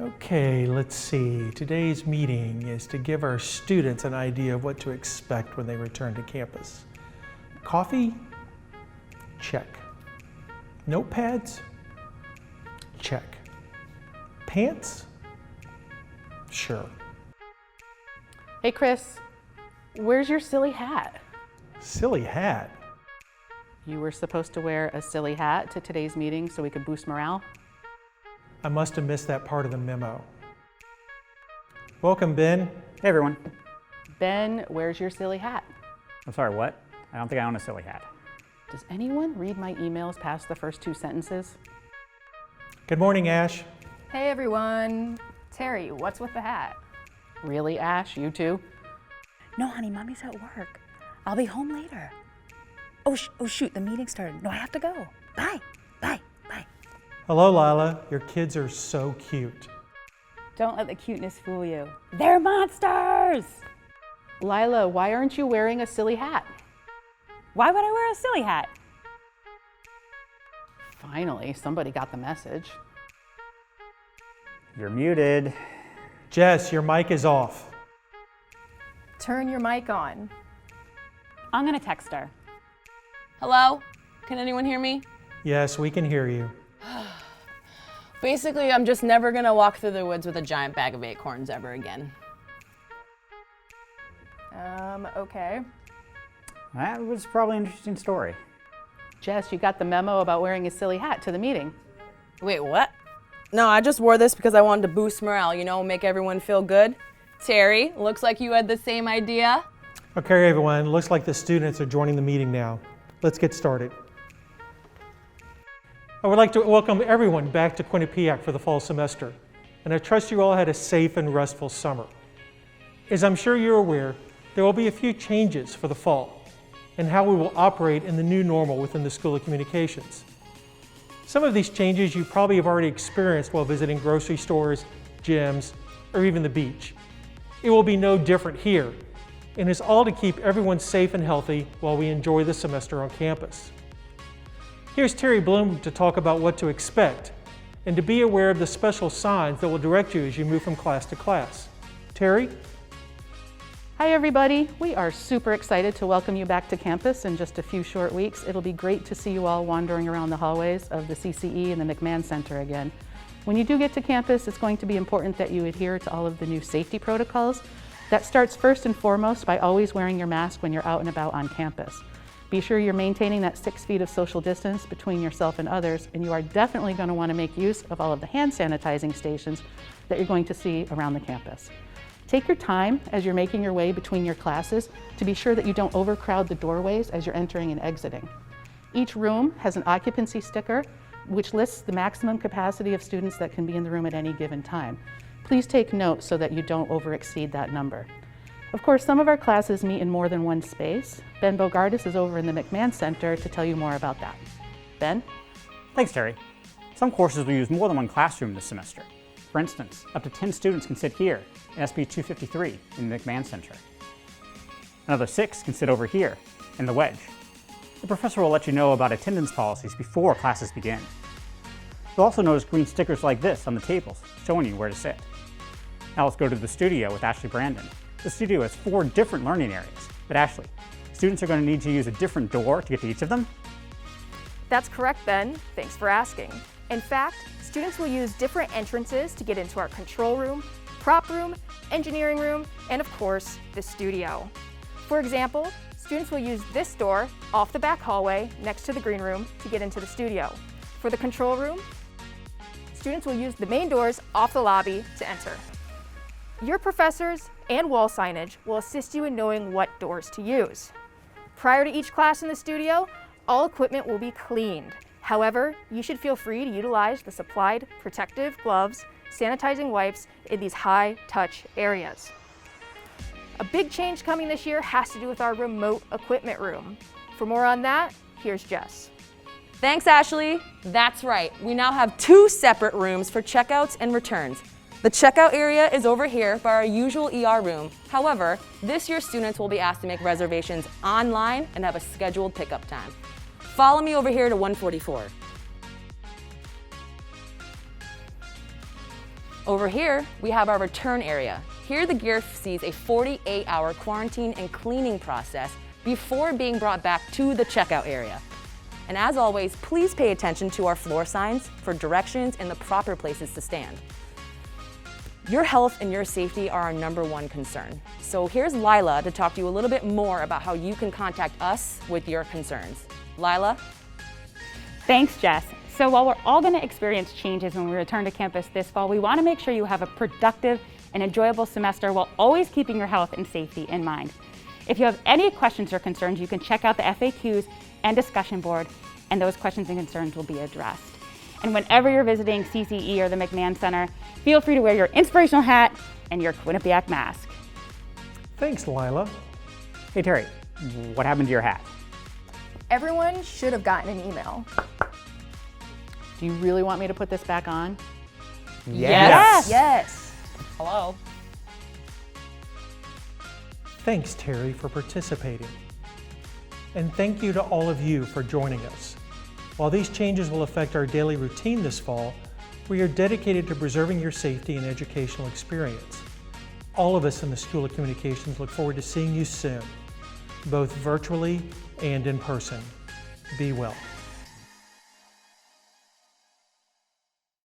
Okay, let's see. Today's meeting is to give our students an idea of what to expect when they return to campus. Coffee? Check. Notepads? Check. Pants? Sure. Hey Chris, where's your silly hat? Silly hat? You were supposed to wear a silly hat to today's meeting so we could boost morale? I must have missed that part of the memo. Welcome, Ben. Hey everyone. Ben, where's your silly hat? I'm sorry, what? I don't think I own a silly hat. Does anyone read my emails past the first two sentences? Good morning, Ash. Hey everyone. Terry, what's with the hat? Really, Ash? You too? No, honey, mommy's at work. I'll be home later. Oh shoot, the meeting started. No, I have to go. Bye. Hello, Lila. Your kids are so cute. Don't let the cuteness fool you. They're monsters! Lila, why aren't you wearing a silly hat? Why would I wear a silly hat? Finally, somebody got the message. You're muted. Jess, your mic is off. Turn your mic on. I'm gonna text her. Hello? Can anyone hear me? Yes, we can hear you. Basically, I'm just never gonna walk through the woods with a giant bag of acorns ever again. Okay. That was probably an interesting story. Jess, you got the memo about wearing a silly hat to the meeting. Wait, what? No, I just wore this because I wanted to boost morale, make everyone feel good. Terry, looks like you had the same idea. Okay, everyone. Looks like the students are joining the meeting now. Let's get started. I would like to welcome everyone back to Quinnipiac for the fall semester, and I trust you all had a safe and restful summer. As I'm sure you're aware, there will be a few changes for the fall and how we will operate in the new normal within the School of Communications. Some of these changes you probably have already experienced while visiting grocery stores, gyms, or even the beach. It will be no different here, and it's all to keep everyone safe and healthy while we enjoy the semester on campus. Here's Terry Bloom to talk about what to expect and to be aware of the special signs that will direct you as you move from class to class. Terry? Hi everybody, we are super excited to welcome you back to campus in just a few short weeks. It'll be great to see you all wandering around the hallways of the CCE and the McMahon Center again. When you do get to campus, it's going to be important that you adhere to all of the new safety protocols. That starts first and foremost by always wearing your mask when you're out and about on campus. Be sure you're maintaining that 6 feet of social distance between yourself and others, and you are definitely going to want to make use of all of the hand sanitizing stations that you're going to see around the campus. Take your time as you're making your way between your classes to be sure that you don't overcrowd the doorways as you're entering and exiting. Each room has an occupancy sticker which lists the maximum capacity of students that can be in the room at any given time. Please take note so that you don't overexceed that number. Of course, some of our classes meet in more than one space. Ben Bogardus is over in the McMahon Center to tell you more about that. Ben? Thanks, Terry. Some courses will use more than one classroom this semester. For instance, up to 10 students can sit here in SB 253 in the McMahon Center. Another 6 can sit over here in the Wedge. The professor will let you know about attendance policies before classes begin. You'll also notice green stickers like this on the tables showing you where to sit. Now let's go to the studio with Ashley Brandon. The studio has 4 different learning areas. But Ashley, students are going to need to use a different door to get to each of them? That's correct, Ben. Thanks for asking. In fact, students will use different entrances to get into our control room, prop room, engineering room, and of course, the studio. For example, students will use this door off the back hallway next to the green room to get into the studio. For the control room, students will use the main doors off the lobby to enter. Your professors and wall signage will assist you in knowing what doors to use. Prior to each class in the studio, all equipment will be cleaned. However, you should feel free to utilize the supplied protective gloves, sanitizing wipes in these high-touch areas. A big change coming this year has to do with our remote equipment room. For more on that, here's Jess. Thanks, Ashley. That's right. We now have 2 separate rooms for checkouts and returns. The checkout area is over here by our usual ER room. However, this year students will be asked to make reservations online and have a scheduled pickup time. Follow me over here to 144. Over here, we have our return area. Here, the gear sees a 48-hour quarantine and cleaning process before being brought back to the checkout area. And as always, please pay attention to our floor signs for directions and the proper places to stand. Your health and your safety are our #1 concern. So here's Lila to talk to you a little bit more about how you can contact us with your concerns. Lila? Thanks, Jess. So while we're all going to experience changes when we return to campus this fall, we want to make sure you have a productive and enjoyable semester while always keeping your health and safety in mind. If you have any questions or concerns, you can check out the FAQs and discussion board, and those questions and concerns will be addressed. And whenever you're visiting CCE or the McMahon Center, feel free to wear your inspirational hat and your Quinnipiac mask. Thanks, Lila. Hey Terry, what happened to your hat? Everyone should have gotten an email. Do you really want me to put this back on? Yes. Yes. Hello? Thanks, Terry, for participating. And thank you to all of you for joining us. While these changes will affect our daily routine this fall, we are dedicated to preserving your safety and educational experience. All of us in the School of Communications look forward to seeing you soon, both virtually and in person. Be well.